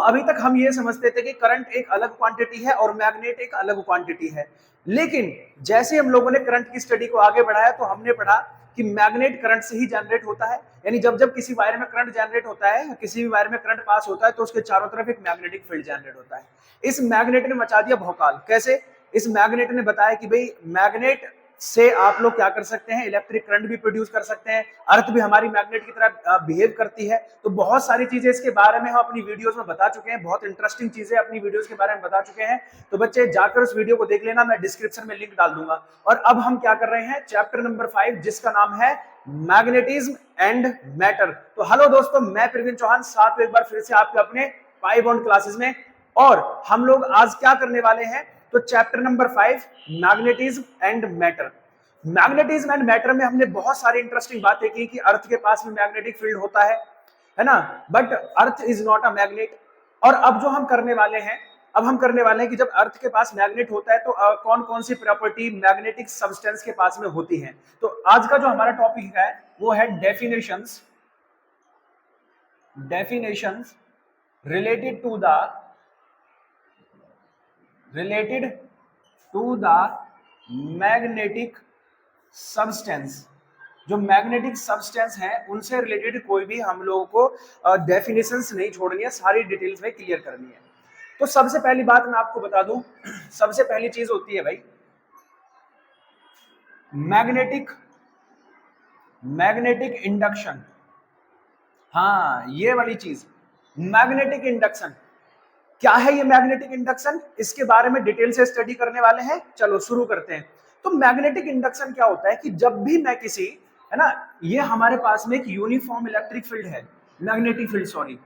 अभी तक हम ये समझते थे कि करंट एक अलग क्वांटिटी है और मैग्नेट एक अलग क्वांटिटी है, लेकिन जैसे हम लोगों ने करंट की स्टडी को आगे बढ़ाया तो हमने पढ़ा कि मैग्नेट करंट से ही जनरेट होता है। यानी जब जब किसी वायर में करंट जनरेट होता है, किसी भी वायर में करंट पास होता है, तो उसके चारों तरफ एक मैग्नेटिक फील्ड जनरेट होता है। इस मैग्नेट ने मचा दिया भौकाल। कैसे? इस मैग्नेट ने बताया कि भाई मैग्नेट से आप लोग क्या कर सकते हैं, इलेक्ट्रिक करंट भी प्रोड्यूस कर सकते हैं, अर्थ भी हमारी मैग्नेट की तरह बिहेव करती है। तो बहुत सारी चीजें इसके बारे में हम अपनी वीडियोस में बता चुके हैं, बहुत इंटरेस्टिंग चीजें अपनी वीडियोस के बारे में बता चुके हैं। तो बच्चे जाकर उस वीडियो को देख लेना, मैं डिस्क्रिप्शन में लिंक डाल दूंगा। और अब हम क्या कर रहे हैं, चैप्टर नंबर 5 जिसका नाम है मैग्नेटिज्म एंड मैटर। तो हेलो दोस्तों, मैं प्रवीण चौहान, साथ में एक बार फिर से आपके अपने पाई बॉन्ड क्लासेस में। और हम लोग आज क्या करने वाले हैं, तो chapter number 5 magnetism and matter. Magnetism and matter में हमने बहुत सारी इंटरेस्टिंग बातें की कि अर्थ के पास में मैग्नेटिक फील्ड होता है ना, but earth is not a magnet. और अब जो हम करने वाले हैं, अब हम करने वाले हैं कि जब अर्थ के पास मैग्नेट होता है तो कौन कौन सी प्रॉपर्टी मैग्नेटिक सब्सटेंस के पास में होती है। तो आज का जो हमारा टॉपिक है वो है definitions related to the magnetic substance. जो मैग्नेटिक सब्सटेंस है उनसे रिलेटेड कोई भी हम लोगों को डेफिनेशंस नहीं छोड़नी है, सारी डिटेल्स में क्लियर करनी है। तो सबसे पहली बात मैं आपको बता दूं, सबसे पहली चीज होती है भाई मैग्नेटिक इंडक्शन। हाँ, ये वाली चीज मैग्नेटिक इंडक्शन क्या है। ये मैग्नेटिक इंडक्शन, इसके बारे में डिटेल से स्टडी करने वाले हैं। चलो शुरू करते हैं। तो मैग्नेटिक इंडक्शन क्या होता है कि जब भी मैं किसी, है ना, ये हमारे पास में एक यूनिफॉर्म इलेक्ट्रिक फील्ड है, मैग्नेटिक फील्ड सॉरी,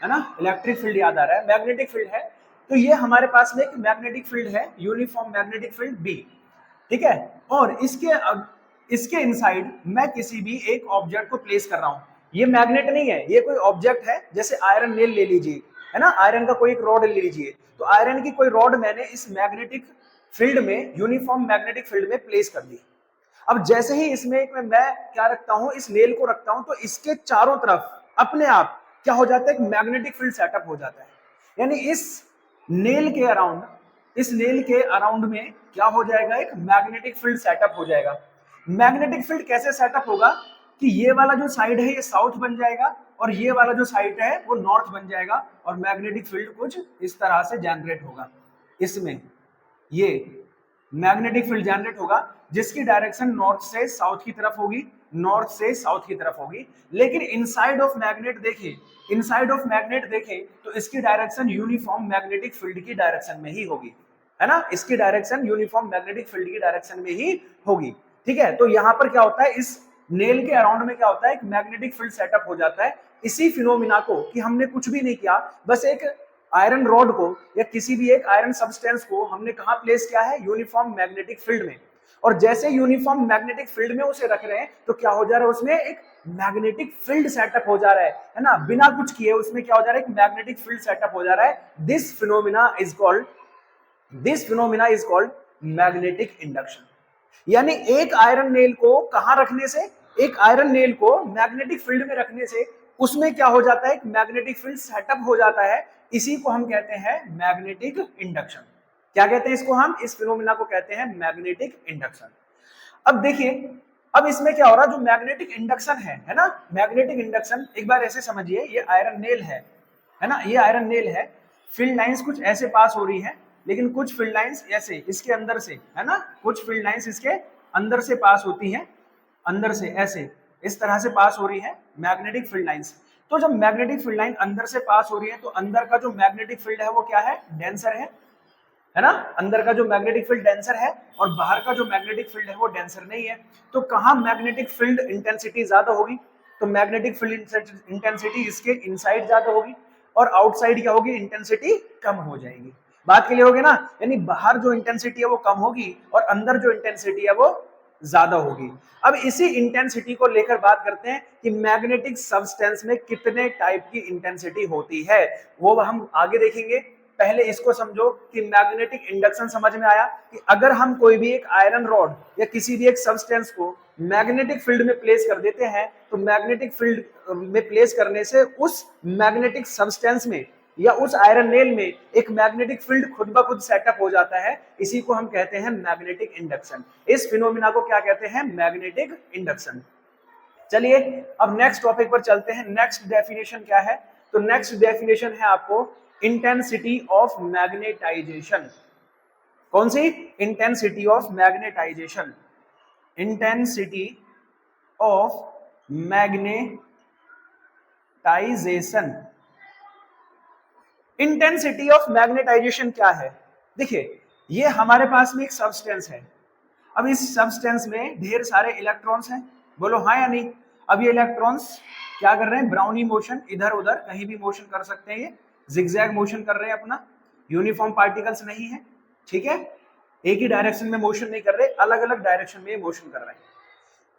है ना, इलेक्ट्रिक फील्ड याद आ रहा है, मैग्नेटिक फील्ड है। तो ये हमारे पास में एक मैग्नेटिक फील्ड है, यूनिफॉर्म मैग्नेटिक फील्ड बी, ठीक है। और इसके इनसाइड मैं किसी भी एक ऑब्जेक्ट को प्लेस कर रहा हूं। ये मैग्नेट नहीं है, ये कोई ऑब्जेक्ट है। जैसे आयरन नेल ले लीजिए, है ना, आयरन का कोई एक रॉड ले लीजिए, तो आयरन की कोई रॉड मैंने इस मैग्नेटिक फील्ड में, यूनिफॉर्म मैग्नेटिक फील्ड में प्लेस कर दी। अब जैसे ही इसमें मैं क्या रखता हूं, इस नेल को रखता हूं, तो इसके चारों तरफ अपने आप क्या हो जाता है, एक मैग्नेटिक फील्ड सेटअप हो जाता है। यानी इस नेल के अराउंड में क्या हो जाएगा, एक मैग्नेटिक फील्ड सेटअप हो जाएगा। मैग्नेटिक फील्ड कैसे सेटअप होगा कि ये वाला जो साइड है ये साउथ बन जाएगा और ये वाला जो साइड है वो नॉर्थ बन जाएगा, और मैग्नेटिक फील्ड कुछ इस तरह से जनरेट होगा। इसमें ये मैग्नेटिक फील्ड जनरेट होगा जिसकी डायरेक्शन नॉर्थ से साउथ की तरफ होगी, नॉर्थ से साउथ की तरफ होगी। लेकिन इनसाइड ऑफ मैग्नेट देखें तो इसकी डायरेक्शन यूनिफॉर्म मैग्नेटिक फील्ड की डायरेक्शन में ही होगी, है ना, इसकी डायरेक्शन यूनिफॉर्म मैग्नेटिक फील्ड की डायरेक्शन में ही होगी, ठीक है। तो यहां पर क्या होता है, इस नेल के अराउंड में क्या होता है, एक मैग्नेटिक फील्ड सेटअप हो जाता है। इसी फिनोमिना को कि हमने कुछ भी नहीं किया, बस एक आयरन रॉड को या किसी भी एक आयरन सब्सटेंस को हमने कहां प्लेस किया है, यूनिफॉर्म मैग्नेटिक फील्ड में। और जैसे यूनिफॉर्म मैग्नेटिक फील्ड में उसे रख रहे हैं तो क्या हो जा रहा है, उसमें एक मैग्नेटिक फील्ड सेटअप हो जा रहा है ना, बिना कुछ किए उसमें क्या हो जा रहा है, एक मैग्नेटिक फील्ड सेटअप हो जा रहा है। This phenomena is called magnetic induction. यानी एक आयरन नेल को कहां रखने से, एक आयरन नेल को मैग्नेटिक फील्ड में रखने से उसमें क्या हो जाता है, एक मैग्नेटिक फील्ड सेटअप हो जाता है। इसी को हम कहते हैं मैग्नेटिक इंडक्शन। क्या कहते हैं इसको हम, इस फिनोमिना को कहते हैं मैग्नेटिक इंडक्शन। अब देखिए, अब इसमें क्या हो रहा है, जो मैग्नेटिक इंडक्शन है ना, मैग्नेटिक इंडक्शन एक बार ऐसे समझिए, ये आयरन नेल है ना, ये आयरन नेल है। फील्ड लाइंस कुछ ऐसे पास हो रही है, लेकिन कुछ फील्ड लाइंस ऐसे इसके अंदर से, है ना, कुछ फील्ड लाइंस इसके अंदर से पास होती हैं, अंदर से ऐसे इस तरह से पास हो रही है मैग्नेटिक फील्ड लाइंस। तो जब मैग्नेटिक फील्ड लाइन अंदर से पास हो रही है तो अंदर का जो मैग्नेटिक फील्ड है वो क्या है, डेंसर है ना, अंदर का जो मैग्नेटिक फील्ड डेंसर है और बाहर का जो मैग्नेटिक फील्ड है वो डेंसर नहीं है। तो कहां मैग्नेटिक फील्ड इंटेंसिटी ज्यादा होगी, तो मैग्नेटिक फील्ड इंटेंसिटी इसके इनसाइड ज्यादा होगी और आउटसाइड क्या होगी, इंटेंसिटी कम हो जाएगी। बात क्लियर होगी ना, यानी बाहर जो इंटेंसिटी है वो कम होगी और अंदर जो इंटेंसिटी है वो ज्यादा होगी। अब इसी इंटेंसिटी को लेकर बात करते हैं कि मैग्नेटिक सब्सटेंस में कितने टाइप की इंटेंसिटी होती है, वो हम आगे देखेंगे। पहले इसको समझो कि मैग्नेटिक इंडक्शन समझ में आया कि अगर हम कोई भी एक आयरन रॉड या किसी भी एक सब्सटेंस को मैग्नेटिक फील्ड में प्लेस कर देते हैं तो मैग्नेटिक फील्ड में प्लेस करने से उस मैग्नेटिक सब्सटेंस में या उस आयरन नेल में एक मैग्नेटिक फील्ड खुद ब खुद सेटअप हो जाता है, इसी को हम कहते हैं मैग्नेटिक इंडक्शन। इस फिनोमिना को क्या कहते हैं? Magnetic induction. चलिए अब नेक्स्ट टॉपिक पर चलते हैं। नेक्स्ट डेफिनेशन क्या है? तो नेक्स्ट डेफिनेशन है आपको इंटेंसिटी ऑफ मैग्नेटाइजेशन। कौन सी? Intensity of magnetisation. Intensity of magnetisation. Intensity of magnetisation क्या है? देखिए ये हमारे पास में एक सब्सटेंस है। अब इस सब्सटेंस में ढेर सारे इलेक्ट्रॉन्स हैं, बोलो हाँ या नहीं। अब ये इलेक्ट्रॉन्स क्या कर रहे हैं? ब्राउनी मोशन, इधर उधर कहीं भी मोशन कर सकते हैं, ये जिगजैग मोशन कर रहे हैं अपना, यूनिफॉर्म पार्टिकल्स नहीं है, ठीक है, एक ही डायरेक्शन में मोशन नहीं कर रहे, अलग अलग डायरेक्शन में मोशन कर रहे हैं,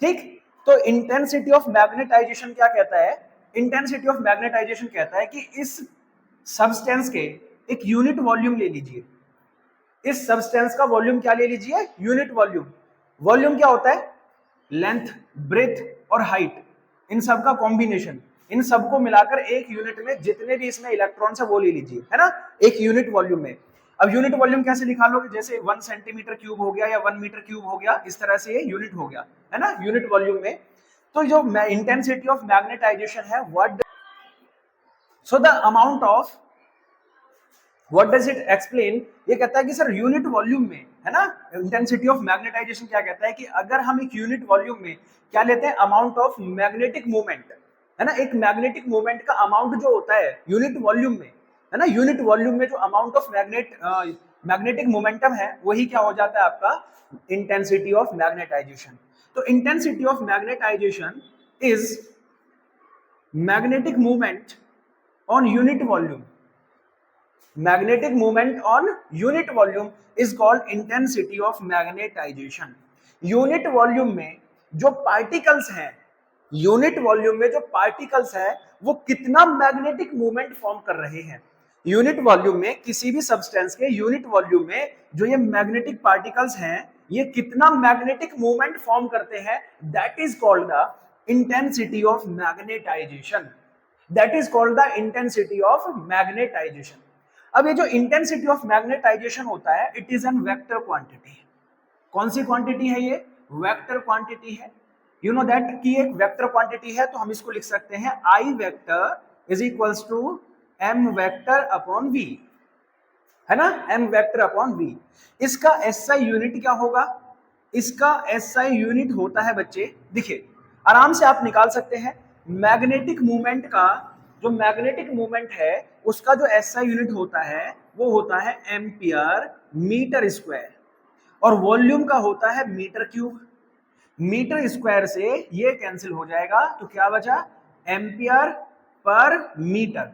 ठीक। तो इंटेंसिटी ऑफ मैग्नेटाइजेशन क्या कहता है? इंटेंसिटी ऑफ मैग्नेटाइजेशन कहता है कि इस सब्सटेंस के एक यूनिट वॉल्यूम ले लीजिए। इस सब्सटेंस का वॉल्यूम क्या ले लीजिए? Unit volume. वॉल्यूम क्या होता है? लेंथ, ब्रेथ और हाइट, इन सब का कॉम्बिनेशन। इन सबको मिलाकर एक यूनिट में जितने भी इसमें इलेक्ट्रॉन्स है वो ले लीजिए, है ना, एक यूनिट वॉल्यूम में। अब यूनिट वॉल्यूम कैसे निकालोगे? जैसे 1 सेंटीमीटर क्यूब हो गया या 1 मीटर क्यूब हो गया, इस तरह से ये यूनिट हो गया, है ना, यूनिट वॉल्यूम में। तो जो इंटेंसिटी ऑफ मैग्नेटाइजेशन है, what so the amount of, what does it explain? ये कहता है कि सर यूनिट वॉल्यूम में, है ना, इंटेंसिटी ऑफ मैग्नेटाइजेशन क्या कहता है कि अगर हम एक यूनिट वॉल्यूम में क्या लेते हैं? अमाउंट ऑफ मैग्नेटिक मूवमेंट, है ना, एक मैग्नेटिक मूवमेंट का अमाउंट जो होता है यूनिट वॉल्यूम में, है ना, यूनिट वॉल्यूम में जो अमाउंट ऑफ मैग्नेटिक मोमेंटम है वही क्या हो जाता है? आपका इंटेंसिटी ऑफ मैग्नेटाइजेशन। तो intensity of magnetization is magnetic movement on unit volume. Magnetic movement on unit volume is called intensity of magnetization. Unit volume में जो पार्टिकल्स हैं, यूनिट वॉल्यूम में जो पार्टिकल्स हैं वो कितना मैग्नेटिक मूवमेंट फॉर्म कर रहे हैं। यूनिट वॉल्यूम में किसी भी सब्सटेंस के यूनिट वॉल्यूम में जो ये मैग्नेटिक पार्टिकल्स हैं ये कितना मैग्नेटिक मूवमेंट फॉर्म करते हैं, that is called the intensity of magnetisation. That is called the intensity of magnetisation. अब ये जो इंटेंसिटी ऑफ मैग्नेटाइजेशन होता है, it is an vector quantity. कौन सी क्वांटिटी है ये? वेक्टर क्वांटिटी है। यू नो दैट कि एक वेक्टर क्वांटिटी है, तो हम इसको लिख सकते हैं I vector is equals to M vector upon V, है ना, एम वेक्टर अपॉन वी। इसका एसआई यूनिट क्या होगा? इसका एसआई यूनिट होता है बच्चे, देखिए आराम से आप निकाल सकते हैं, मैग्नेटिक मूवमेंट का जो मैग्नेटिक मूवमेंट है उसका जो एसआई यूनिट होता है वो होता है एम्पियर मीटर स्क्वायर, और वॉल्यूम का होता है मीटर क्यूब। मीटर स्क्वायर से ये कैंसिल हो जाएगा, तो क्या बचा? Ampere per metre.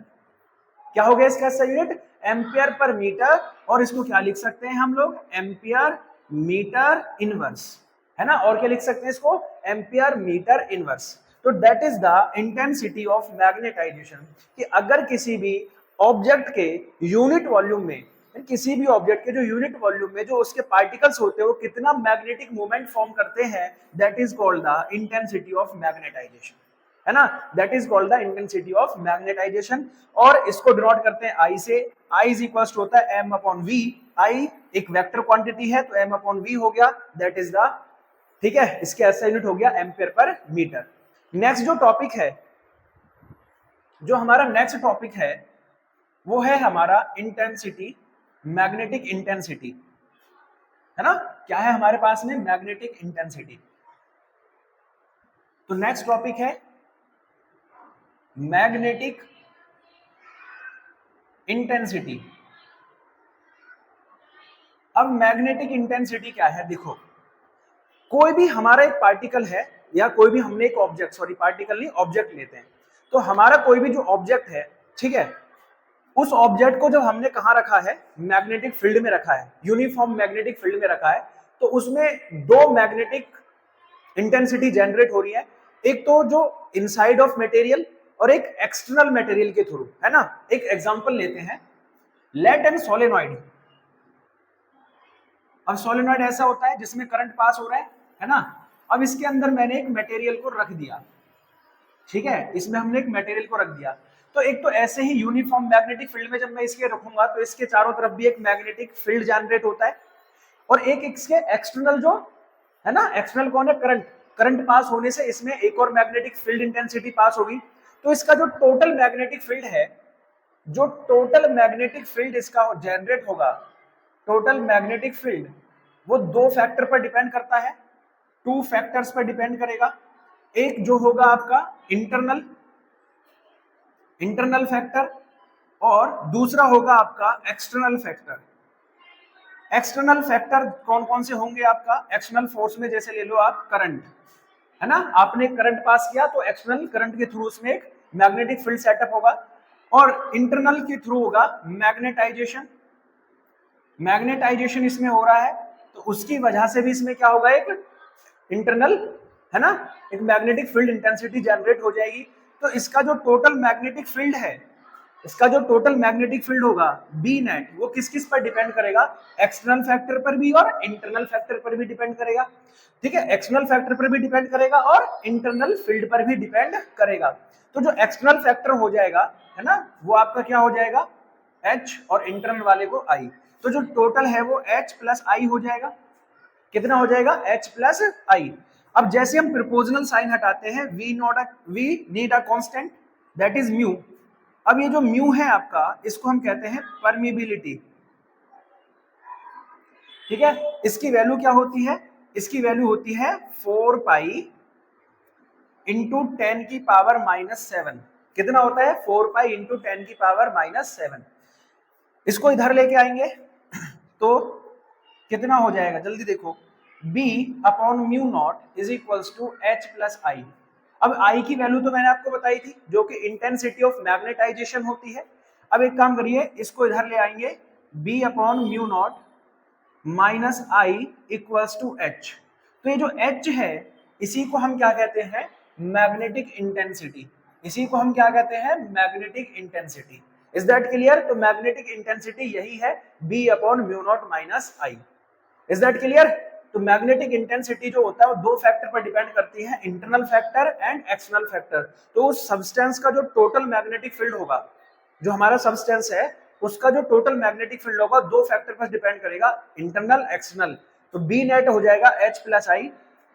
क्या हो गया इसका SI unit? Ampere per metre, और इसको क्या लिख सकते हैं हम लोग? एम्पियर मीटर इनवर्स, है ना, और क्या लिख सकते हैं इसको? Ampere metre inverse. तो that is the intensity of magnetisation, कि अगर किसी भी ऑब्जेक्ट के यूनिट वॉल्यूम में, किसी भी ऑब्जेक्ट के जो यूनिट वॉल्यूम में जो उसके पार्टिकल्स होते हैं वो कितना मैग्नेटिक मूवमेंट फॉर्म करते हैं, that is called the intensity of magnetisation, है ना, that is called the intensity of magnetisation. और इसको डिनोट करते हैं आई से। आई इज इक्वल टू होता है एम अपॉन वी। आई एक वेक्टर क्वांटिटी है तो एम अपॉन वी हो गया, दैट इज द, ठीक है, इसके एसआई यूनिट हो गया एम्पियर पर मीटर। नेक्स्ट जो टॉपिक है, जो हमारा नेक्स्ट टॉपिक है वो है हमारा इंटेंसिटी, मैग्नेटिक इंटेंसिटी, है ना, क्या है हमारे पास में? Magnetic intensity. तो नेक्स्ट टॉपिक है मैग्नेटिक इंटेंसिटी। अब मैग्नेटिक इंटेंसिटी क्या है? देखो कोई भी हमारा एक पार्टिकल है या कोई भी हमने एक ऑब्जेक्ट, सॉरी पार्टिकल नहीं ऑब्जेक्ट लेते हैं, तो हमारा कोई भी जो ऑब्जेक्ट है, ठीक है, उस ऑब्जेक्ट को जब हमने कहां रखा है? मैग्नेटिक फील्ड में रखा है, यूनिफॉर्म मैग्नेटिक फील्ड में रखा है, तो उसमें दो मैग्नेटिक इंटेंसिटी जनरेट हो रही है, एक तो जो इनसाइड ऑफ मटेरियल और एक एक्सटर्नल मटेरियल के थ्रू, है ना। एक एग्जांपल लेते हैं, लेट एन सोलेनॉइड। अब सोलेनॉइड ऐसा होता है जिसमें करंट पास हो रहा है ना। अब इसके अंदर मैंने एक मटेरियल को रख दिया, ठीक है, इसमें हमने एक मटेरियल को रख दिया, तो एक तो ऐसे ही यूनिफॉर्म मैग्नेटिक फील्ड में जब मैं इसके रखूंगा तो इसके चारों तरफ भी एक मैग्नेटिक फील्ड जनरेट होता है, और एक इसके एक्सटर्नल जो है ना, एक्सटर्नल कौन है, करंट, करंट पास होने से इसमें एक और मैग्नेटिक फील्ड इंटेंसिटी पास होगी। तो इसका जो टोटल मैग्नेटिक फील्ड है, जो टोटल मैग्नेटिक फील्ड इसका जनरेट होगा, टोटल मैग्नेटिक फील्ड वो दो फैक्टर पर डिपेंड करता है, टू फैक्टर्स पर डिपेंड करेगा। एक जो होगा आपका इंटरनल, इंटरनल फैक्टर, और दूसरा होगा आपका एक्सटर्नल फैक्टर। एक्सटर्नल फैक्टर कौन कौन से होंगे आपका, एक्सटर्नल फोर्स में जैसे ले लो आप करंट, है ना, आपने करंट पास किया तो एक्सटर्नल करंट के थ्रू उसमें एक मैग्नेटिक फील्ड सेटअप होगा, और इंटरनल के थ्रू होगा मैग्नेटाइजेशन। मैग्नेटाइजेशन इसमें हो रहा है तो उसकी वजह से भी इसमें क्या होगा, एक इंटरनल, है ना, एक मैग्नेटिक फील्ड इंटेंसिटी जनरेट हो जाएगी। तो इसका जो टोटल मैग्नेटिक फील्ड है, इसका जो टोटल मैग्नेटिक फील्ड होगा बी नेट, वो किस किस पर डिपेंड करेगा, एक्सटर्नल फैक्टर पर भी और इंटरनल फैक्टर पर भी डिपेंड करेगा। ठीक है, एक्सटर्नल फैक्टर पर भी डिपेंड करेगा और इंटरनल फील्ड पर भी डिपेंड करेगा। तो जो एक्सटर्नल फैक्टर हो जाएगा, है ना, वो आपका क्या हो जाएगा, H, और इंटरनल वाले को I। तो जो टोटल है वो H प्लस I हो जाएगा। कितना हो जाएगा, H प्लस I। अब जैसे हम प्रोपोर्शनल साइन हटाते हैं, we need a constant that is mu. अब ये जो म्यू है आपका, इसको हम कहते हैं परमिबिलिटी। ठीक है, इसकी वैल्यू क्या होती है, इसकी वैल्यू होती है 4 पाई इंटू 10 की पावर -7। कितना होता है, 4 पाई इंटू 10 की पावर -7। इसको इधर लेके आएंगे तो कितना हो जाएगा, जल्दी देखो, B upon mu naught is equals to H plus I। अब I की वैल्यू तो मैंने आपको बताई थी, जो कि इंटेंसिटी ऑफ मैग्नेटाइजेशन होती है। अब एक काम करिए, इसको इधर ले आएंगे, B upon mu naught minus I equals to H। तो ये जो H है, इसी को हम क्या कहते हैं, मैग्नेटिक इंटेंसिटी। इसी को हम क्या कहते हैं, magnetic intensity. Is that clear? तो मैग्नेटिक इंटेंसिटी यही है, B upon mu naught minus I। Is that clear? तो मैग्नेटिक इंटेंसिटी जो होता है वो दो फैक्टर पर डिपेंड करती है, internal factor and external factor. तो उस सब्सटेंस का जो टोटल मैग्नेटिक फील्ड होगा, जो हमारा सब्सटेंस है, उसका जो टोटल मैग्नेटिक फील्ड होगा दो फैक्टर पर डिपेंड करेगा, इंटरनल एक्सटर्नल। तो बी नेट हो जाएगा H प्लस I।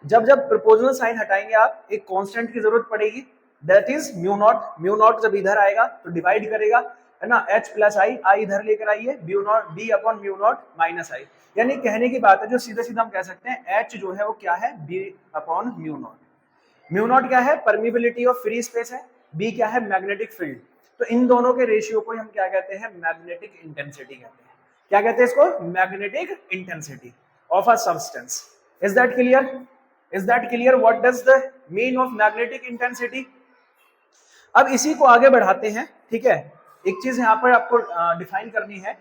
जब जब प्रोपोर्शनल साइन हटाएंगे आप, एक कांस्टेंट की जरूरत पड़ेगी, that is mu naught. Mu naught जब इधर आएगा तो डिवाइड करेगा, है ना, H प्लस I इधर लेकर आइए, B upon mu naught minus I। यानी कहने की बात है, जो सीधा सीधा हम कह सकते हैं, H जो है वो क्या है, B upon mu not. Mu naught क्या है, परमिबिलिटी ऑफ फ्री स्पेस है, B क्या है, मैग्नेटिक फील्ड। तो इन दोनों के रेशियो को हम क्या कहते हैं, मैग्नेटिक इंटेंसिटी कहते हैं। क्या कहते हैं इसको, magnetic intensity of a substance. Is that clear? Is that clear? What does the mean of magnetic intensity? अब इसी को आगे बढ़ाते हैं। ठीक है, एक चीज यहां पर आपको डिफाइन करनी है।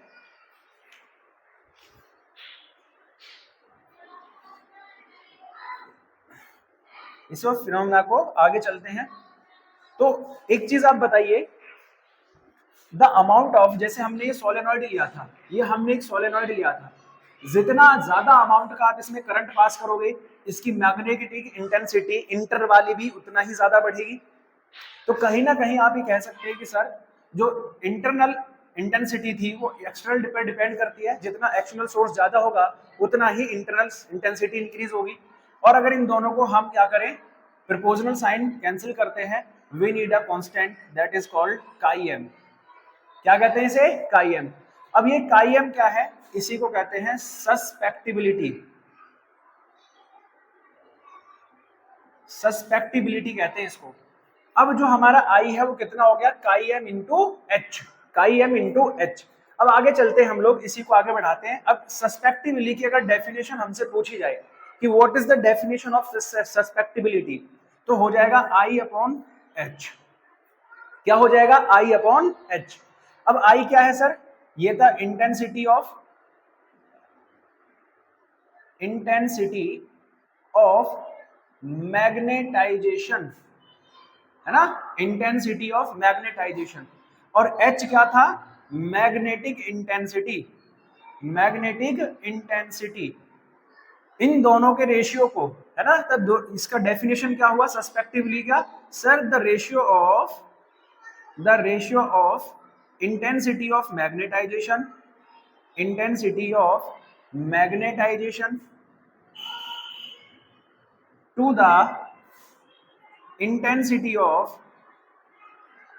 इस फिनोमेना को आगे चलते हैं। तो एक चीज आप बताइए, द अमाउंट ऑफ, जैसे हमने ये सोलेनॉइड लिया था, ये हमने एक सोलेनॉइड लिया था, जितना ज्यादा अमाउंट का आप इसमें करंट पास करोगे, इसकी मैग्नेटिक इंटेंसिटी इंटर वाली भी उतना ही ज्यादा बढ़ेगी। तो कहीं ना कहीं आप ये कह सकते हैं कि सर, जो इंटरनल इंटेंसिटी थी वो एक्सटर्नल पर डिपेंड करती है, जितना एक्सटर्नल सोर्स ज्यादा होगा उतना ही इंटरनल इंटेंसिटी इंक्रीज होगी। और अगर इन दोनों को हम क्या करें, प्रोपोर्शनल साइन कैंसिल करते हैं, we need a constant that is called chi M. क्या कहते हैं इसे, काई एम। अब ये काई एम क्या है, इसी को कहते हैं सस्पेक्टिबिलिटी। सस्पेक्टिबिलिटी कहते हैं इसको। अब जो हमारा आई है वो कितना हो गया, chi M into H, chi M into H. अब आगे चलते हैं हम लोग, इसी को आगे बढ़ाते हैं। अब सस्पेक्टिबिलिटी की अगर डेफिनेशन हमसे पूछी जाए कि what is the definition of susceptibility, तो हो जाएगा आई अपॉन एच। क्या हो जाएगा, आई अपॉन एच। अब आई क्या है सर, ये था इंटेंसिटी ऑफ मैग्नेटाइजेशन, है ना, इंटेंसिटी ऑफ मैग्नेटाइजेशन। और H क्या था, मैग्नेटिक इंटेंसिटी, मैग्नेटिक इंटेंसिटी। इन दोनों के रेशियो को, है ना, तब इसका डेफिनेशन क्या हुआ सस्पेक्टिवली का, sir the ratio of the ratio of intensity of magnetisation, intensity of magnetization to the intensity of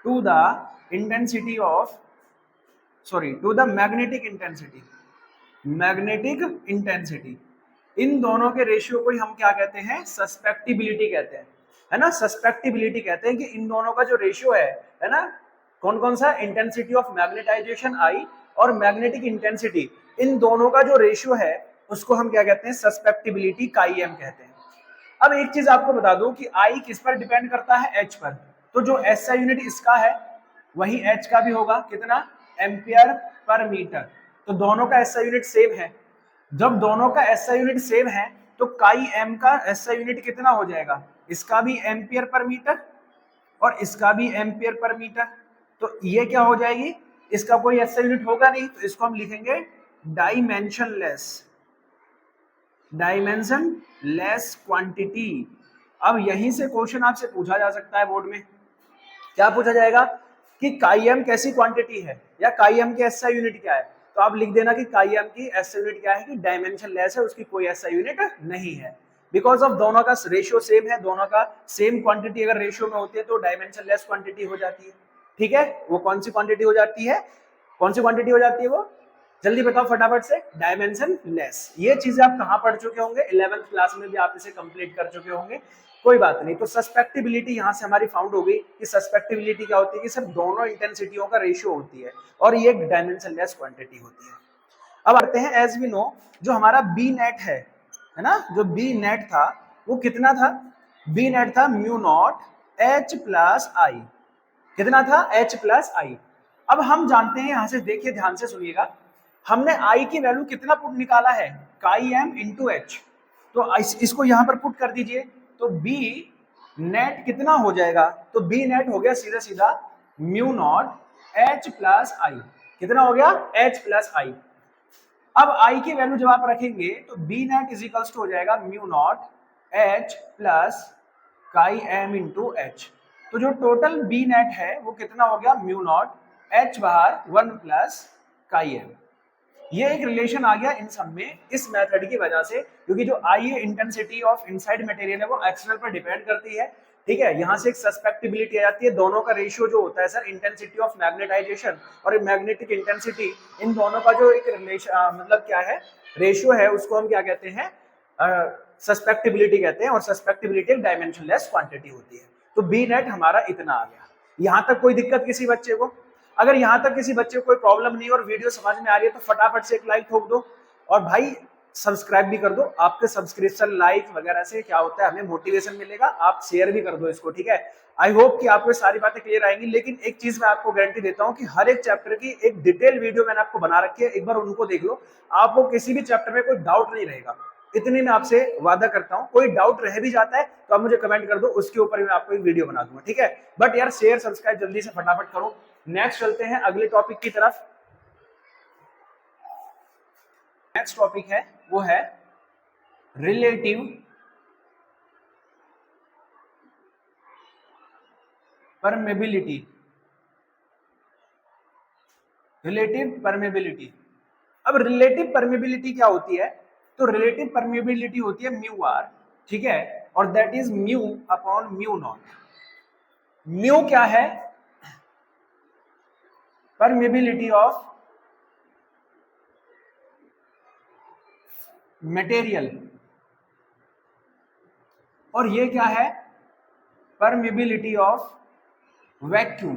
to the magnetic intensity। इन दोनों के रेशियो को ही हम क्या कहते हैं, सस्पेक्टिबिलिटी कहते हैं, है ना। सस्पेक्टिबिलिटी कहते हैं कि इन दोनों का जो रेशियो है ना, कौन कौन सा, इंटेंसिटी ऑफ मैग्नेटाइजेशन आई और मैग्नेटिक इंटेंसिटी, इन दोनों का जो रेशियो है उसको हम क्या कहते हैं, सस्पेक्टिबिलिटी काई एम कहते हैं। अब एक चीज आपको बता दूं कि आई किस पर डिपेंड करता है, एच पर। तो जो एस आई यूनिट इसका है वही एच का भी होगा, कितना, एम्पियर पर मीटर। तो दोनों का एस आई यूनिट सेम है। जब दोनों का एस आई यूनिट सेम है तो काई एम का एस आई यूनिट कितना हो जाएगा, इसका भी एम्पियर पर मीटर और इसका भी एम्पियर पर मीटर। तो ये क्या हो जाएगी, इसका कोई एस आई यूनिट होगा नहीं, तो इसको हम लिखेंगे डायमेंशन लेस क्वांटिटी। अब यहीं से क्वेश्चन आपसे पूछा जा सकता है बोर्ड में, क्या पूछा जाएगा कि काई एम कैसी क्वांटिटी है या काई एम की एसआई यूनिट क्या है। तो आप लिख देना कि काई एम की एसआई यूनिट क्या है, कि डायमेंशन लेस है, उसकी कोई एसआई यूनिट नहीं है। बिकॉज ऑफ दोनों का रेशियो सेम है, दोनों का सेम क्वांटिटी अगर रेशियो में होती है तो डायमेंशन लेस क्वांटिटी हो जाती है। ठीक है, वो कौन सी क्वांटिटी हो जाती है, कौन सी क्वांटिटी हो जाती है वो, जल्दी बताओ फटाफट से, डायमेंशन लेस। ये चीजें आप कहां पढ़ चुके होंगे, 11th क्लास में भी आप इसे कंप्लीट कर चुके होंगे, कोई बात नहीं। तो सस्पेक्टिबिलिटी यहां से हमारी फाउंड हो गई कि सस्पेक्टिबिलिटी क्या होती है, कि सिर्फ दोनों इंटेंसिटियों का रेशियो होती है और ये एक डायमेंशन लेस क्वांटिटी होती है। अब आते हैं, एज वी नो, जो हमारा बी नेट है ना, जो बी नेट था वो कितना था, बी नेट था म्यू नॉट एच प्लस आई। कितना था, एच प्लस आई। अब हम जानते हैं, यहां से देखिए, ध्यान से सुनिएगा, हमने आई की वैल्यू कितना पुट निकाला है, काई एम इंटू एच। तो इसको यहां पर पुट कर दीजिए, तो बी नेट कितना हो जाएगा, तो बी नेट हो गया सीधा सीधा म्यू नॉट एच प्लस आई। कितना हो गया, एच प्लस आई। अब आई की वैल्यू जब आप रखेंगे तो B net is equals to हो जाएगा mu naught H plus chi M into H. तो जो टोटल बी नेट है वो कितना हो गया, म्यू नॉट एच बाहर 1 प्लस काई एम। ये एक रिलेशन आ गया इन सब में इस मेथड की वजह से, क्योंकि जो आई है इंटेंसिटी ऑफ इनसाइड मटेरियल है वो एक्सटर्नल पर डिपेंड करती है। ठीक है, यहां से एक सस्पेक्टिबिलिटी आ जाती है, दोनों का रेशियो जो होता है सर, इंटेंसिटी ऑफ मैग्नेटाइजेशन और मैग्नेटिक इंटेंसिटी, इन दोनों का जो एक रिलेशन मतलब क्या है, रेशियो है, उसको हम क्या कहते हैं, सस्पेक्टिबिलिटी कहते हैं। और सस्पेक्टिबिलिटी एक डायमेंशनलेस क्वांटिटी होती है। तो बी नेट हमारा इतना आ गया। यहां तक कोई दिक्कत किसी बच्चे को, अगर यहां तक किसी बच्चे को कोई प्रॉब्लम नहीं और वीडियो समझ में आ रही है तो फटाफट से एक लाइक ठोक दो, और भाई सब्सक्राइब भी कर दो। आपके सब्सक्रिप्शन, लाइक वगैरह से क्या होता है, हमें मोटिवेशन मिलेगा। आप शेयर भी कर दो इसको, ठीक है। आई होप कि आपको सारी बातें क्लियर आएंगी। लेकिन एक चीज मैं आपको गारंटी देता हूं कि हर एक चैप्टर की एक डिटेल वीडियो मैंने आपको बना रखी है, एक बार उनको देख लो, आपको किसी भी चैप्टर में कोई डाउट नहीं रहेगा। इतनी मैं आपसे वादा करता हूं। कोई डाउट रह भी जाता है तो आप मुझे कमेंट कर दो, उसके ऊपर ही मैं आपको एक वीडियो बना दूंगा, ठीक है। बट यार शेयर सब्सक्राइब जल्दी से फटाफट करो। नेक्स्ट चलते हैं अगले टॉपिक की तरफ। नेक्स्ट टॉपिक है वो है रिलेटिव परमेबिलिटी। Relative permeability. अब रिलेटिव परमेबिलिटी क्या होती है, तो रिलेटिव परमेबिलिटी होती है म्यू आर, ठीक है, और that is mu upon mu not. Mu क्या है, परमेबिलिटी ऑफ मटेरियल, और ये क्या है, परमेबिलिटी ऑफ वैक्यूम,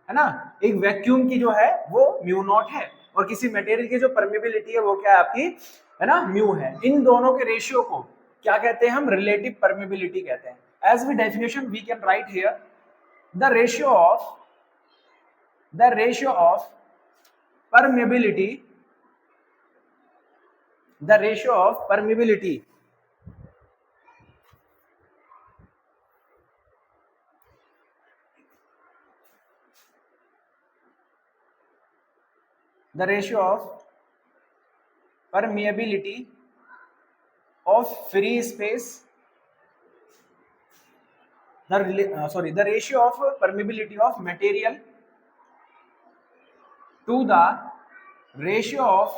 है ना। एक वैक्यूम की जो है वो म्यू नॉट है और किसी मटेरियल की जो परमेबिलिटी है वो क्या है आपकी, है ना, म्यू है। इन दोनों के रेशियो को क्या कहते हैं हम, रिलेटिव परमेबिलिटी कहते हैं। As we definition we can write here the ratio of permeability, the ratio of permeability the ratio of permeability of free space the ratio of permeability of material to the ratio of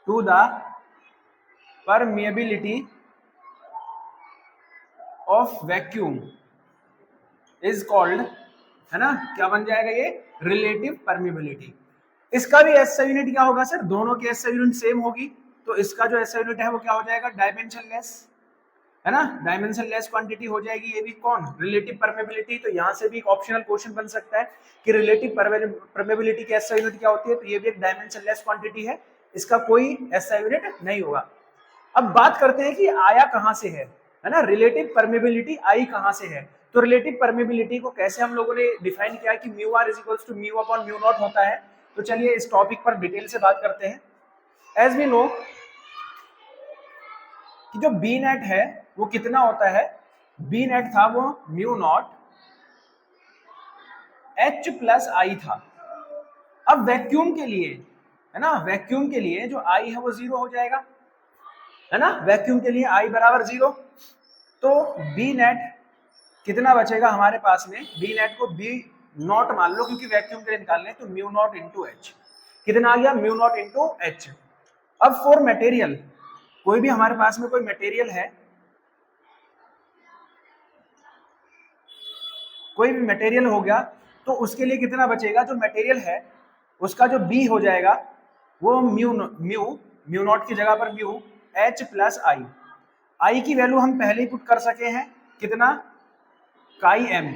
to the permeability of vacuum is called, है ना, क्या बन जाएगा ये, relative permeability. इसका भी SI unit क्या होगा सर, दोनों की एसआई यूनिट सेम होगी, तो इसका जो एसआई यूनिट है वो क्या हो जाएगा, डायमेंशनलेस, है ना, डायमेंशनलेस क्वांटिटी हो जाएगी। ये भी कौन, रिलेटिव परमेबिलिटी। तो यहाँ से भी एक ऑप्शनल क्वेश्चन बन सकता है कि रिलेटिव परमेबिलिटी की एसआई यूनिट क्या होती है, तो ये भी एक डायमेंशनलेस क्वांटिटी है, इसका कोई एसआई यूनिट नहीं होगा। अब बात करते हैं कि आया कहां से है ना, रिलेटिव परमेबिलिटी आई कहां से है। तो रिलेटिव परमेबिलिटी को कैसे हम लोगों ने डिफाइन किया कि mu R is equals to mu upon mu naught होता है। तो चलिए इस टॉपिक पर डिटेल से बात करते हैं। एज वी नो कि जो बी नेट है वो कितना होता है, बी नेट था वो म्यू नॉट एच प्लस आई था। अब वैक्यूम के लिए, है ना, वैक्यूम के लिए जो आई है वो जीरो हो जाएगा, है ना, वैक्यूम के लिए आई बराबर जीरो। तो बी नेट कितना बचेगा हमारे पास में, बी नेट को बी नॉट मान लो क्योंकि वैक्यूम के लिए निकालने हैं, तो म्यू नॉट इंटू एच, कितना आ गया, म्यू नॉट इंटू एच। अब फॉर मटेरियल, कोई भी हमारे पास में कोई मटेरियल है, कोई भी मटेरियल हो गया, तो उसके लिए कितना बचेगा, जो मटेरियल है उसका जो बी हो जाएगा वो म्यू म्यू म्यू नॉट की जगह पर म्यू एच प्लस आई। आई की वैल्यू हम पहले ही पुट कर सके हैं, कितना, काई एम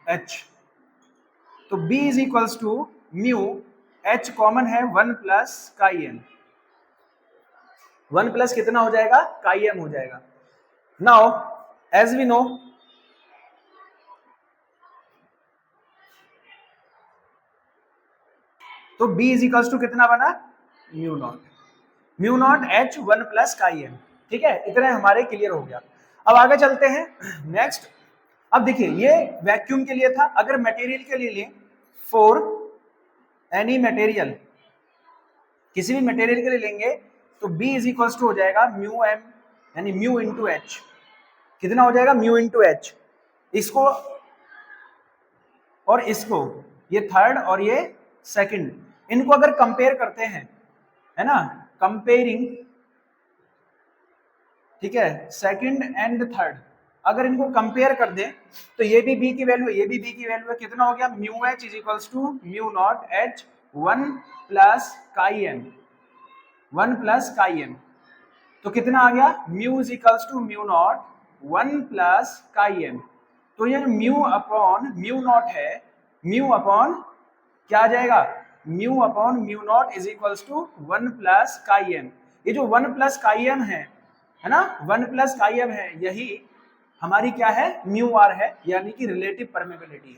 एच। तो B is equals to mu, H common है, 1 प्लस काई एम, 1 प्लस कितना हो जाएगा, काई एम हो जाएगा। नाउ एज वी नो तो B इज इक्वल्स टू कितना बना, mu naught H 1 plus chi M. ठीक है, इतने हमारे क्लियर हो गया। अब आगे चलते हैं नेक्स्ट। अब देखिए ये वैक्यूम के लिए था, अगर मटेरियल के लिए लें, फॉर एनी मटेरियल, किसी भी मटेरियल के लिए लेंगे तो B इज इक्वल्स टू हो जाएगा म्यू एम, यानी म्यू इंटू एच, कितना हो जाएगा, म्यू इंटू एच। इसको और इसको, ये थर्ड और ये सेकंड, इनको अगर कंपेयर करते हैं, है ना, कंपेयरिंग, ठीक है, सेकंड एंड थर्ड, अगर इनको कंपेयर कर दें तो ये भी B की वैल्यू है, ये भी B की वैल्यू है, कितना हो गया, mu H is equals to mu naught H 1 plus chi M, 1 plus chi M. तो कितना आ गया, mu is equals to mu naught 1 plus chi M. तो ये म्यू अपॉन म्यू नॉट है, म्यू अपॉन क्या आ जाएगा, mu upon mu naught is equals to 1 plus chi M. ये जो 1 प्लस काई एम है ना, 1 प्लस काई एम है, यही हमारी क्या है, म्यू आर है, यानी कि रिलेटिव परमेबिलिटी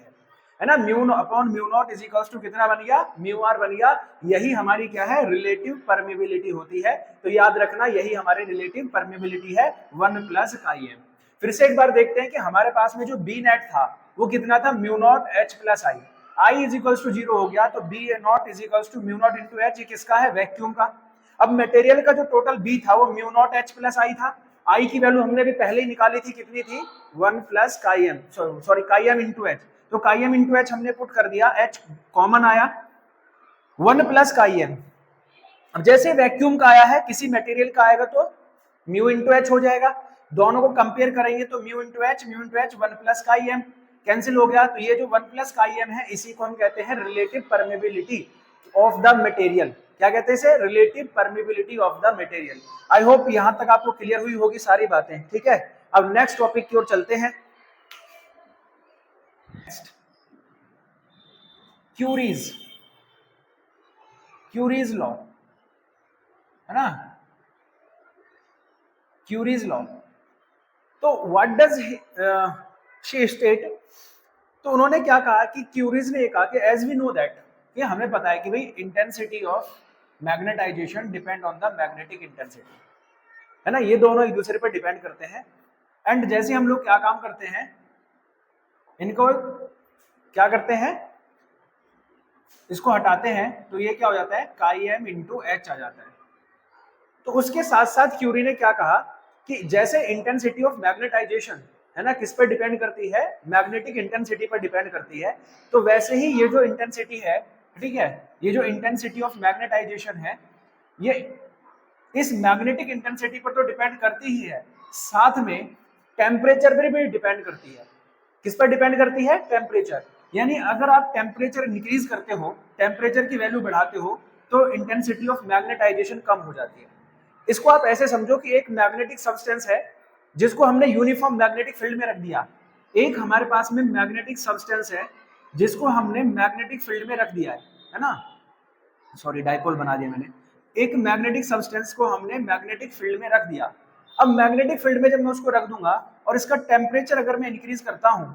है ना। Mu upon mu naught is equals to कितना बन गया, म्यू आर बन गया, यही हमारी क्या है, रिलेटिव परमेबिलिटी होती है। तो याद रखना यही हमारी रिलेटिव परमेबिलिटी है, 1 प्लस काई एम। फिर से एक बार देखते हैं कि हमारे पास में जो बी नेट था वो कितना था, mu naught H plus I, I is equals to 0 हो गया, तो B naught is equals to mu naught into H, ये किसका है, वैक्यूम का। अब मटेरियल का जो टोटल बी था वो म्यू नॉट एच प्लस आई था, आई की वैल्यू हमने भी पहले ही निकाली थी, कितनी थी, 1 plus chi M, sorry chi M into H. तो काई एम इंटू एच हमने पुट कर दिया, एच कॉमन आया, 1 प्लस काई एम। अब जैसे वैक्यूम का आया है, किसी मटेरियल का आएगा तो म्यू इंटू एच हो जाएगा, दोनों को कंपेयर करेंगे तो mu into H 1 plus chi M cancel हो गया। तो ये जो 1 प्लस काई एम है, इसी को हम कहते हैं relative permeability of the material. क्या कहते हैं इसे, relative permeability of the material. I hope यहां तक आपको क्लियर हुई होगी सारी बातें, ठीक है। अब नेक्स्ट टॉपिक की ओर चलते हैं। क्यूरीज लॉ, है ना, क्यूरीज लॉ। तो व्हाट डज शी स्टेट, तो उन्होंने क्या कहा कि क्यूरीज ने कहा कि एज वी नो दैट, कि हमें पता है कि भाई intensity of magnetisation depend on the magnetic intensity, है ना, ये दोनों एक दूसरे पर डिपेंड करते हैं। एंड जैसे हम लोग क्या काम करते हैं, इनको क्या करते हैं, इसको हटाते हैं, तो ये क्या हो जाता है, काई एम इंटू एच आ जाता है। तो उसके साथ साथ क्यूरी ने क्या कहा कि जैसे इंटेंसिटी ऑफ मैग्नेटाइजेशन है ना, किस पर डिपेंड करती है, मैग्नेटिक इंटेंसिटी पर डिपेंड करती है। तो वैसे ही ये जो इंटेंसिटी है, ठीक है, ये जो इंटेंसिटी ऑफ मैग्नेटाइजेशन है, ये इस मैग्नेटिक इंटेंसिटी पर तो डिपेंड करती ही है, साथ में टेम्परेचर पर भी डिपेंड करती है। किस पर डिपेंड करती है, टेम्परेचर। यानी अगर आप टेम्परेचर इंक्रीज करते हो, टेम्परेचर की वैल्यू बढ़ाते हो, तो इंटेंसिटी ऑफ मैग्नेटाइजेशन कम हो जाती है। इसको आप ऐसे समझो कि एक मैग्नेटिक सब्सटेंस है जिसको हमने यूनिफॉर्म मैग्नेटिक फील्ड में रख दिया। एक हमारे पास में मैग्नेटिक सब्सटेंस है जिसको हमने मैग्नेटिक फील्ड में रख दिया है ना, सॉरी डाइपोल बना दिया मैंने। एक मैग्नेटिक सब्सटेंस को हमने मैग्नेटिक फील्ड में रख दिया। अब मैग्नेटिक फील्ड में जब मैं उसको रख दूंगा और इसका टेम्परेचर अगर मैं इंक्रीज करता हूं,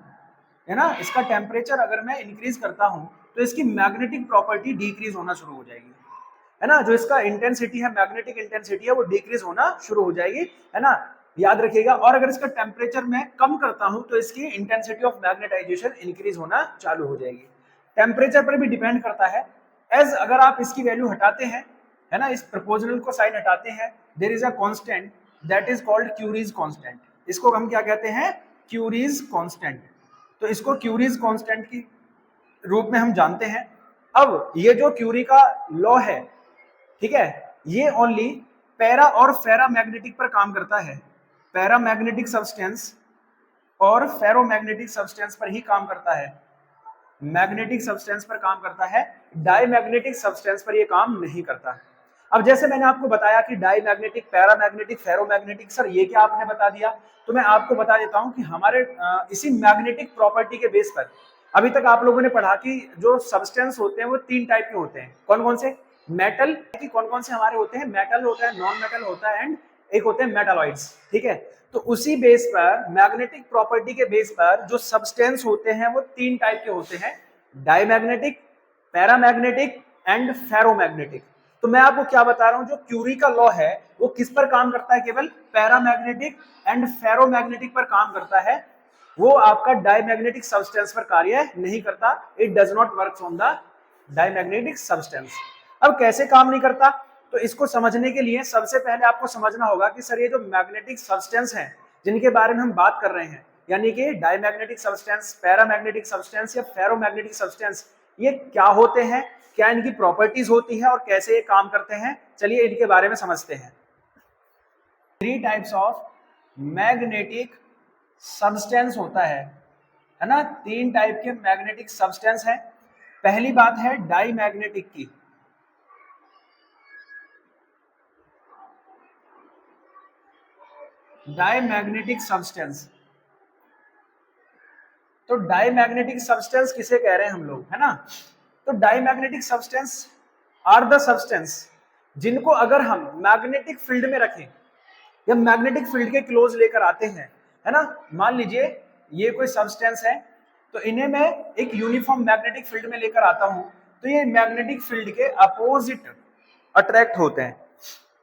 है ना, इसका टेम्परेचर अगर मैं इंक्रीज करता हूं, तो इसकी मैग्नेटिक प्रॉपर्टी डिक्रीज होना शुरू हो जाएगी, है ना, जो इसका इंटेंसिटी है, मैग्नेटिक इंटेंसिटी है, वो डिक्रीज होना शुरू हो जाएगी, है ना, याद रखिएगा। और अगर इसका टेम्परेचर मैं कम करता हूं तो इसकी इंटेंसिटी ऑफ मैग्नेटाइजेशन इंक्रीज होना चालू हो जाएगी। टेम्परेचर पर भी डिपेंड करता है। एज अगर आप इसकी वैल्यू हटाते हैं, है ना, इस प्रोपोर्शनल को साइन हटाते हैं, there is a constant that is called Curie's constant. इसको हम क्या कहते हैं, क्यूरीज कांस्टेंट। तो इसको क्यूरीज कांस्टेंट की रूप में हम जानते हैं। अब ये जो क्यूरी का लॉ है, ठीक है, ये ओनली पैरा और फेरामैग्नेटिक पर काम करता है। पैरामैग्नेटिक सब्सटेंस और फेरोमैग्नेटिक सब्सटेंस पर ही काम करता है, मैग्नेटिक सब्सटेंस पर काम करता है, डाईमैग्नेटिक सब्सटेंस पर ये काम नहीं करता। अब जैसे मैंने आपको बताया कि डाईमैग्नेटिक, पैरामैग्नेटिक, फेरोमैग्नेटिक, सर ये क्या आपने बता दिया, तो मैं आपको बता देता हूं कि हमारे इसी मैग्नेटिक प्रॉपर्टी के बेस पर अभी तक आप लोगों ने पढ़ा कि जो सब्सटेंस होते हैं वो 3 टाइप के होते हैं। कौन कौन से, मेटल की कौन कौन से हमारे होते हैं, मेटल होता है, नॉन मेटल होता है, एंड एक होते हैं मेटालॉइड्स, ठीक है। तो उसी बेस पर, मैग्नेटिक प्रॉपर्टी के बेस पर जो सब्सटेंस होते हैं वो 3 टाइप के होते हैं, डाईमैग्नेटिक, पैरामैग्नेटिक एंड फेरोमैग्नेटिक। तो मैं आपको क्या बता रहा हूं, जो क्यूरी का लॉ है वो किस पर काम करता है, केवल पैरामैग्नेटिक एंड फेरोमैग्नेटिक पर काम करता है, वो आपका डाईमैग्नेटिक सब्सटेंस पर कार्य नहीं करता। It does not work on the diamagnetic substance. अब कैसे काम नहीं करता, तो इसको समझने के लिए सबसे पहले आपको समझना होगा कि सर ये जो मैग्नेटिक सब्सटेंस हैं जिनके बारे में हम बात कर रहे हैं, यानी कि डाईमैग्नेटिक सब्सटेंस, पैरामैग्नेटिक सब्सटेंस या फेरोमैग्नेटिक सब्सटेंस, ये क्या होते हैं, क्या इनकी प्रॉपर्टीज होती है और कैसे ये काम करते हैं, चलिए इनके बारे में समझते हैं। 3 टाइप्स ऑफ मैग्नेटिक सब्सटेंस होता है ना, 3 टाइप के मैग्नेटिक सब्सटेंस है। पहली बात है डाईमैग्नेटिक की। डाईमैग्नेटिक सब्सटेंस, तो डाईमैग्नेटिक सब्सटेंस किसे कह रहे हैं हम लोग, है ना, तो diamagnetic substance are the substance जिनको अगर हम मैग्नेटिक फील्ड में रखें या मैग्नेटिक फील्ड के क्लोज लेकर आते हैं, है ना, मान लीजिए ये कोई सब्सटेंस है, तो इन्हें मैं एक यूनिफॉर्म मैग्नेटिक फील्ड में लेकर आता हूं, तो ये मैग्नेटिक फील्ड के अपोजिट अट्रैक्ट होते हैं,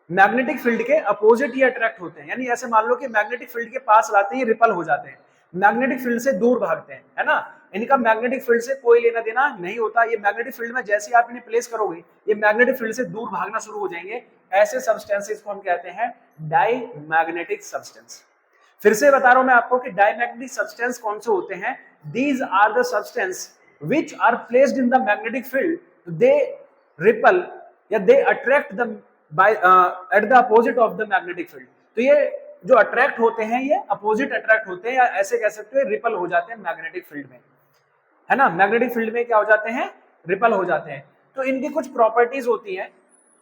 मैग्नेटिक फील्ड के अपोजिट ही अट्रैक्ट होते हैं। यानी ऐसे मान लो कि मैग्नेटिक फील्ड के पास लाते ही रिपल हो जाते हैं, मैग्नेटिक फील्ड से दूर भागते हैं, है ना, इनका मैग्नेटिक फील्ड से कोई लेना देना नहीं होता। ये मैग्नेटिक फील्ड में जैसे ही आप इन्हें प्लेस करोगे ये मैग्नेटिक फील्ड से दूर भागना शुरू हो जाएंगे। ऐसे सब्सटेंसेस को हम कहते हैं डाईमैग्नेटिक सब्सटेंस। फिर से बता रहा हूं मैं आपको कि डाईमैग्नेटिक सब्सटेंस कौन से होते हैं, these are the substance which are placed in the magnetic field, they repel या they attract the by at the opposite of the magnetic field. तो ये जो अट्रैक्ट होते हैं ये अपोजिट अट्रैक्ट होते हैं, या ऐसे कह सकते हैं रिपल हो जाते हैं मैग्नेटिक फील्ड में, है ना, मैग्नेटिक फील्ड में क्या हो जाते हैं, रिपल हो जाते हैं। तो इनकी कुछ प्रॉपर्टीज होती है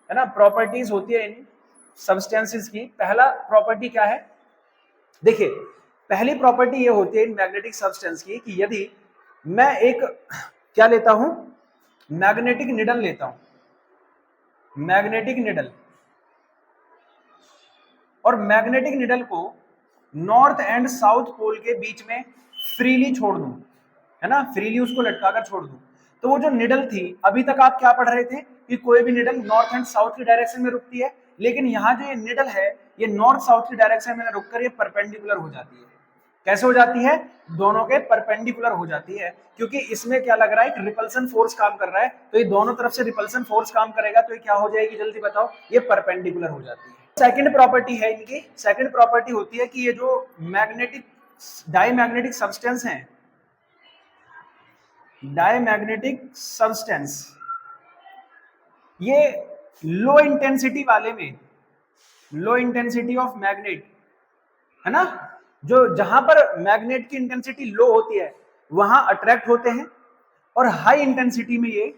ना, प्रॉपर्टीज होती है इन सब्सटेंसेस की। पहला प्रॉपर्टी क्या है, देखिए पहली प्रॉपर्टी ये होती है इन मैग्नेटिक सब्सटेंस की कि यदि मैं एक क्या लेता हूं, मैग्नेटिक निडल लेता हूं, मैग्नेटिक निडल, और मैग्नेटिक निडल को नॉर्थ एंड साउथ पोल के बीच में फ्रीली छोड़ दूं, है ना, फ्रीली उसको लटकाकर छोड़ दूं, तो वो जो निडल थी, अभी तक आप क्या पढ़ रहे थे कि कोई भी निडल नॉर्थ एंड साउथ की डायरेक्शन में रुकती है, लेकिन यहाँ जो ये निडल है ये नॉर्थ साउथ की डायरेक्शन में रुककर ये परपेंडिकुलर हो जाती है। कैसे हो जाती है, दोनों के परपेंडिकुलर हो जाती है, क्योंकि इसमें क्या लग रहा है, एक रिपल्सन फोर्स काम कर रहा है, तो ये दोनों तरफ से रिपल्सन फोर्स काम करेगा, तो ये क्या हो जाएगी, जल्दी बताओ, ये परपेंडिकुलर हो जाती है। सेकंड प्रॉपर्टी है इनकी, सेकंड प्रॉपर्टी होती है कि ये जो मैग्नेटिक डायमैग्नेटिक सब्सटेंस हैं, डायमैग्नेटिक सब्सटेंस, ये लो इंटेंसिटी वाले में, लो इंटेंसिटी ऑफ मैग्नेट, है ना, जो जहां पर मैग्नेट की इंटेंसिटी लो होती है वहां अट्रैक्ट होते हैं, और हाई इंटेंसिटी में ये, है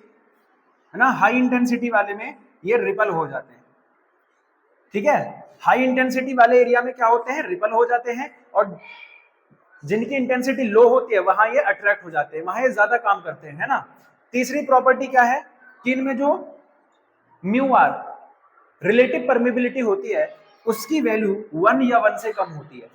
ना, हाई इंटेंसिटी वाले में ये रिपल हो जाते हैं। ठीक है, हाई इंटेंसिटी वाले एरिया में क्या होते हैं, रिपल हो जाते हैं, और जिनकी इंटेंसिटी लो होती है वहां ये अट्रैक्ट हो जाते हैं, वहां ये ज्यादा काम करते हैं, है ना। तीसरी प्रॉपर्टी क्या है कि इनमें जो म्यू आर, रिलेटिव परमिबिलिटी होती है, उसकी वैल्यू 1 या 1 से कम होती है।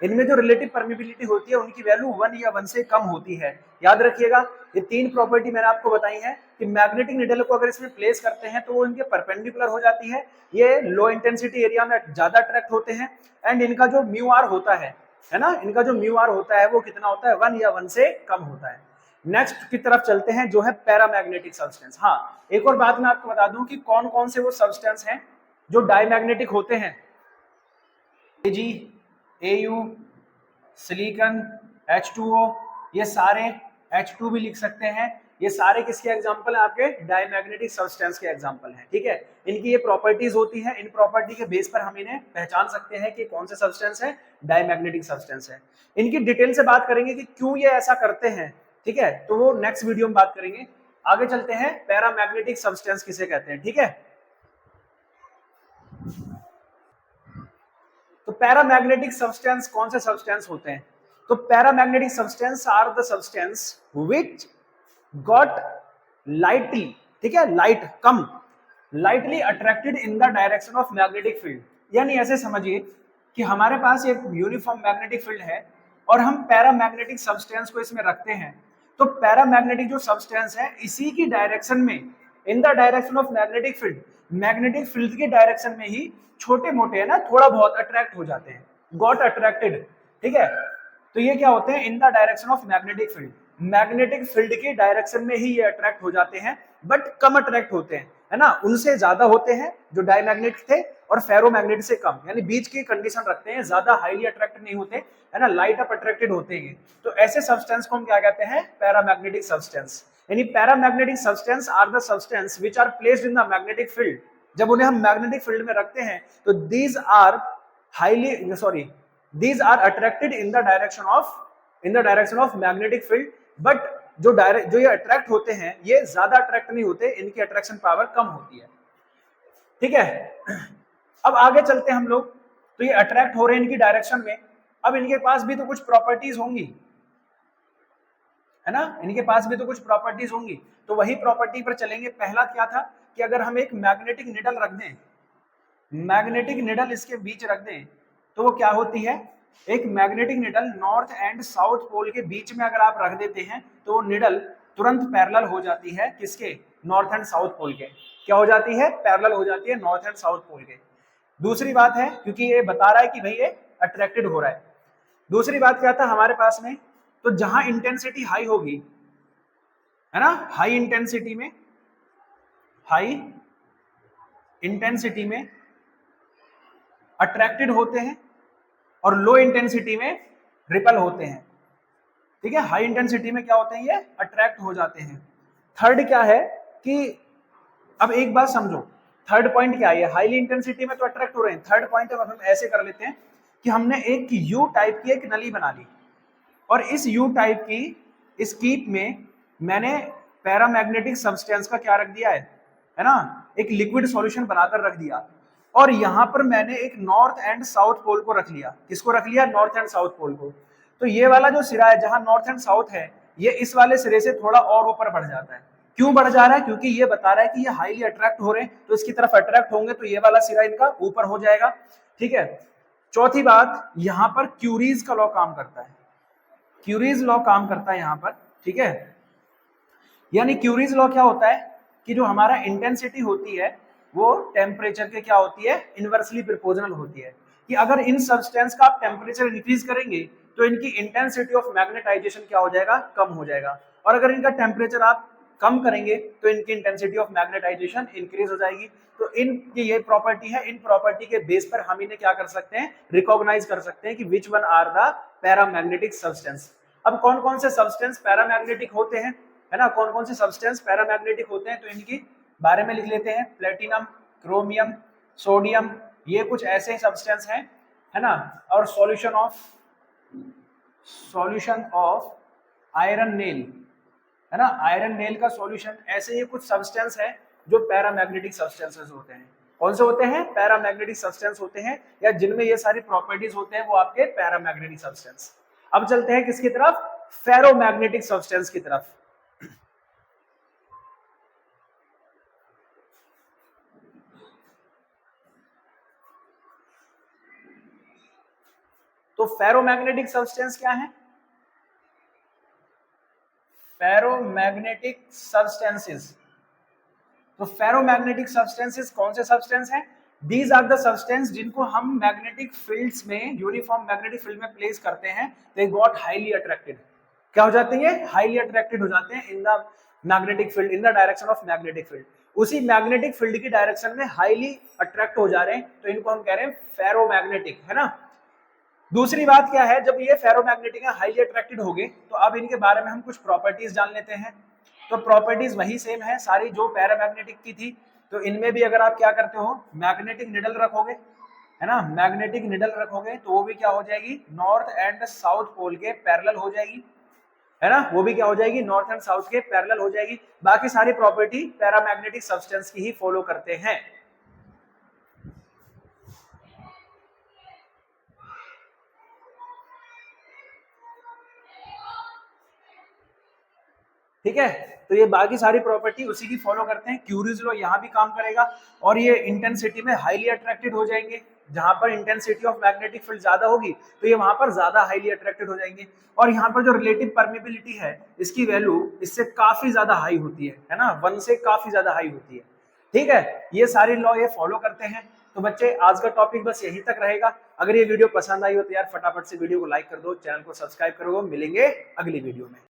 इनमें जो रिलेटिव परमिबिलिटी होती है उनकी वैल्यू 1 या 1 से कम होती है। याद रखिएगा, ये तीन प्रॉपर्टी मैंने आपको बताई है कि मैग्नेटिक निडल को अगर इसमें प्लेस करते हैं तो वो इनके परपेंडिकुलर हो जाती है, ये लो इंटेंसिटी एरिया में ज्यादा अट्रैक्ट होते हैं, एंड इनका जो म्यू आर होता है ना, इनका जो म्यू आर होता है वो कितना होता है, 1 या 1 से कम होता है। नेक्स्ट की तरफ चलते हैं जो है पैरामैग्नेटिक सब्सटेंस। हाँ, एक और बात मैं आपको बता दूं कि कौन कौन से वो सब्सटेंस हैं जो डायमैग्नेटिक होते हैं। जी, AU, सिलिकॉन, H2O, ये सारे, H2 भी लिख सकते हैं, ये सारे किसके एग्जांपल हैं, आपके डायमैग्नेटिक सब्सटेंस के एग्जांपल हैं। ठीक है, इनकी ये प्रॉपर्टीज होती है, इन प्रॉपर्टी के बेस पर हम इन्हें पहचान सकते हैं कि कौन से सब्सटेंस है, डायमैग्नेटिक सब्सटेंस है। इनकी डिटेल से बात करेंगे कि क्यों ये ऐसा करते हैं, ठीक है, तो वो नेक्स्ट वीडियो में बात करेंगे। आगे चलते हैं, पैरामैग्नेटिक सब्सटेंस किसे कहते हैं। ठीक है, तो पैरामैग्नेटिक सब्सटेंस कौन से सब्सटेंस होते हैं, तो paramagnetic substance are the substance which got lightly, ठीक है, लाइट कम, lightly attracted in the direction of magnetic field. यानी ऐसे समझिए कि हमारे पास एक यूनिफॉर्म मैग्नेटिक फील्ड है और हम पैरामैग्नेटिक सब्सटेंस को इसमें रखते हैं, तो पैरामैग्नेटिक जो सब्सटेंस है इसी की डायरेक्शन में, इन the direction of magnetic field, magnetic field के डायरेक्शन में ही छोटे मोटे, है ना, थोड़ा बहुत अट्रैक्ट हो जाते हैं, गॉट अट्रैक्टेड। ठीक है, तो ये क्या होते हैं, इन the direction of magnetic field, magnetic field के डायरेक्शन में ही ये अट्रैक्ट हो जाते हैं, बट कम अट्रैक्ट होते हैं, है ना, उनसे ज्यादा होते हैं जो डायमैग्नेट थे, और फेरोमैग्नेट से कम, यानी बीच की कंडीशन रखते हैं, ज्यादा हाईली अट्रैक्टेड नहीं होते, है ना, लाइट अप अट्रैक्टेड होते हैं। तो ऐसे सब्सटेंस को हम क्या कहते हैं, पैरामैग्नेटिक सब्सटेंस। यानी paramagnetic substance are the substance which are placed in the magnetic field. जब उन्हें हम मैग्नेटिक फील्ड में रखते हैं तो these are attracted in the direction of magnetic field, but जो ये अट्रैक्ट होते हैं ये ज्यादा अट्रैक्ट नहीं होते, इनकी अट्रैक्शन पावर कम होती है। ठीक है, अब आगे चलते हैं हम लोग, तो ये अट्रैक्ट हो रहे हैं इनकी डायरेक्शन में, अब इनके पास भी तो कुछ प्रॉपर्टीज होंगी, है ना, इनके पास भी तो कुछ प्रॉपर्टीज होंगी, तो वही प्रॉपर्टी पर चलेंगे। पहला क्या था कि अगर हम एक मैग्नेटिक निडल रख दें, मैग्नेटिक निडल इसके बीच रख दें, तो वो क्या होती है, एक magnetic needle north and south pole के बीच में अगर आप रख देते हैं तो वो निडल तुरंत पैरेलल हो जाती है किसके, नॉर्थ एंड साउथ पोल के। क्या हो जाती है, पैरेलल हो जाती है नॉर्थ एंड साउथ पोल के। दूसरी बात है, क्योंकि ये बता रहा है कि भाई ये अट्रैक्टेड हो रहा है। दूसरी बात क्या था हमारे पास में, तो जहां इंटेंसिटी हाई होगी, है ना, हाई इंटेंसिटी में अट्रैक्टेड होते हैं और लो इंटेंसिटी में रिपल होते हैं। ठीक है, हाई इंटेंसिटी में क्या होते हैं, ये अट्रैक्ट हो जाते हैं। थर्ड क्या है कि अब एक बात समझो, थर्ड पॉइंट क्या है, हाईली इंटेंसिटी में तो अट्रैक्ट हो रहे हैं। थर्ड पॉइंट अब हम ऐसे कर लेते हैं कि हमने एक यू टाइप की एक नली बना ली, और इस यू टाइप की इस कीप में मैंने पैरामैग्नेटिक सब्सटेंस का क्या रख दिया है ना, एक लिक्विड सॉल्यूशन बनाकर रख दिया, और यहां पर मैंने एक नॉर्थ एंड साउथ पोल को रख लिया। किसको रख लिया, नॉर्थ एंड साउथ पोल को। तो ये वाला जो सिरा है जहां नॉर्थ एंड साउथ है, ये इस वाले सिरे से थोड़ा और ऊपर बढ़ जाता है। क्यों बढ़ जा रहा है, क्योंकि ये बता रहा है कि ये हाईली अट्रैक्ट हो रहे हैं, तो इसकी तरफ अट्रैक्ट होंगे तो ये वाला सिरा इनका ऊपर हो जाएगा। ठीक है, चौथी बात, यहां पर क्यूरीज का लॉ काम करता है, क्यूरीज लॉ काम करता है यहां पर। ठीक है, यानी क्यूरीज लॉ क्या होता है कि जो हमारा इंटेंसिटी होती है वो टेम्परेचर के क्या होती है, इनवर्सली प्रोपोर्शनल होती है, कि अगर इन सब्सटेंस का आप टेम्परेचर इंक्रीज करेंगे तो इनकी इंटेंसिटी ऑफ मैग्नेटाइजेशन क्या हो जाएगा, कम हो जाएगा, और अगर इनका टेम्परेचर आप कम करेंगे तो इनकी इंटेंसिटी ऑफ मैग्नेटाइजेशन इंक्रीज हो जाएगी। तो इनकी ये प्रॉपर्टी है, इन प्रॉपर्टी के बेस पर हम इन्हें क्या कर सकते हैं, रिकॉग्नाइज कर सकते हैं कि which one are the paramagnetic substance. अब कौन कौन से सब्सटेंस पैरामैग्नेटिक होते हैं, है ना, कौन कौन से सब्सटेंस पैरामैग्नेटिक होते हैं, तो इनकी बारे में लिख लेते हैं। प्लेटिनम, क्रोमियम, सोडियम, ये कुछ ऐसे सब्सटेंस हैं, है ना। और सॉल्यूशन ऑफ आयरन नेल, है ना, आयरन नेल का सॉल्यूशन, ऐसे ये कुछ सब्सटेंस है जो पैरामैग्नेटिक सब्सटेंसेस होते हैं। कौन से होते हैं, पैरामैग्नेटिक सब्सटेंस होते हैं, या जिनमें ये सारी प्रॉपर्टीज होते हैं वो आपके पैरामैग्नेटिक सब्सटेंस। अब चलते हैं किसकी तरफ, फेरोमैग्नेटिक सब्सटेंस की तरफ। तो फेरोमैग्नेटिक सब्सटेंस क्या है, फेरोमैग्नेटिक सब्सटेंसेस। तो फेरोमैग्नेटिक सब्सटेंसेस कौन से सब्सटेंस हैं, दीज आर द सब्सटेंस जिनको हम मैग्नेटिक फील्ड्स में, यूनिफॉर्म मैग्नेटिक फील्ड में प्लेस करते हैं, दे गॉट हाईली अट्रैक्टेड। क्या हो जाते हैं, हाईली अट्रैक्टेड हो जाते हैं इन the magnetic field, in the direction of magnetic field. उसी मैग्नेटिक फील्ड की डायरेक्शन में हाईली अट्रैक्ट हो जा रहे हैं, तो इनको हम कह रहे हैं फेरोमैग्नेटिक, है ना। दूसरी बात क्या है, जब ये फेरोमैग्नेटिक है, हाईली अट्रैक्टेड हो गए, तो अब इनके बारे में हम कुछ प्रॉपर्टीज जान लेते हैं। तो प्रॉपर्टीज वही सेम है सारी जो पैरामैग्नेटिक की थी। तो इनमें भी अगर आप क्या करते हो, मैग्नेटिक निडल रखोगे, है ना, मैग्नेटिक निडल रखोगे, तो वो भी क्या हो जाएगी, नॉर्थ एंड साउथ पोल के पैरेलल हो जाएगी, है ना, वो भी क्या हो जाएगी, नॉर्थ एंड साउथ के पैरेलल हो जाएगी। बाकी सारी प्रॉपर्टी पैरामैग्नेटिक सब्सटेंस की ही फॉलो करते हैं। ठीक है, तो ये बाकी सारी प्रॉपर्टी उसी की फॉलो करते हैं। क्यूरीज लॉ यहाँ भी काम करेगा, और ये इंटेंसिटी में हाईली अट्रैक्टेड हो जाएंगे। जहां पर इंटेंसिटी ऑफ मैग्नेटिक फील्ड ज्यादा होगी तो ये वहां पर ज्यादा हाईली अट्रैक्टेड हो जाएंगे। और यहाँ पर जो रिलेटिव परमेबिलिटी है, इसकी वैल्यू इससे काफी ज्यादा हाई होती है ना, 1 से काफी ज्यादा हाई होती है। ठीक है, ये सारी लॉ ये फॉलो करते हैं। तो बच्चे आज का टॉपिक बस यहीं तक रहेगा। अगर ये वीडियो पसंद आई हो तो यार फटाफट से वीडियो को लाइक कर दो, चैनल को सब्सक्राइब करो। मिलेंगे अगली वीडियो में।